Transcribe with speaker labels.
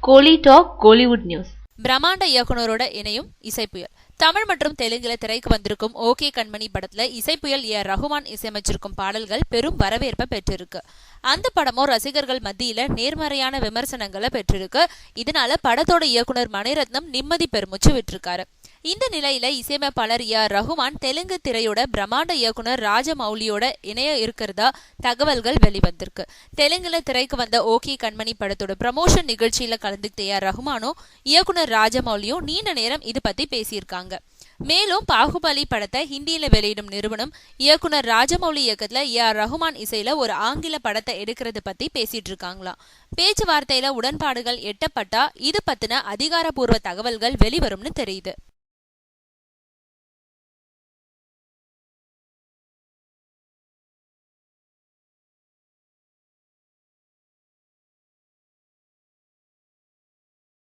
Speaker 1: கோலி talk Kollywood news.
Speaker 2: பிரம்மாண்ட இயக்குனரோட இணையும் இசைப்புயல். தமிழ் மற்றும் தெலுங்குல திரைக்கு வந்திருக்கும் ஓகே கண்மணி படத்துல இசைப்புயல் ஏ ரகுமான் இசையமைச்சிருக்கும் பாடல்கள் பெரும் வரவேற்பை பெற்றிருக்கு. அந்த படமும் ரசிகர்கள் மத்தியில நேர்மறையான விமர்சனங்களை பெற்றிருக்கு. இதனால படத்தோட இயக்குனர் மணிரத்னம் நிம்மதி பெருமூச்சு விட்டிருக்காரு. இந்த நிலையில இசையமைப்பாளர் ஏ ரகுமான் தெலுங்கு திரையோட பிரம்மாண்ட இயக்குனர் ராஜமௌலியோட இணைய இருக்கிறதா தகவல்கள் வெளிவந்திருக்கு. தெலுங்குல திரைக்கு வந்த ஓகே கண்மணி படத்தோட ப்ரமோஷன் நிகழ்ச்சியில கலந்துக்கிட்ட ஏ ரகுமானும் இயக்குனர் ராஜமௌலியும் நீண்ட நேரம் இது பத்தி பேசியிருக்காங்க. மேலும் பாகுபலி படத்தை ஹிந்தியில வெளியிடும் நிறுவனம் இயக்குனர் ராஜமௌலி இயக்கத்துல ஏ ரகுமான் இசையில ஒரு ஆங்கில படத்தை எடுக்கிறது பத்தி பேசிட்டு இருக்காங்களாம். பேச்சுவார்த்தையில உடன்பாடுகள் எட்டப்பட்டா இது பத்தின அதிகாரப்பூர்வ தகவல்கள் வெளிவரும்னு தெரியுது.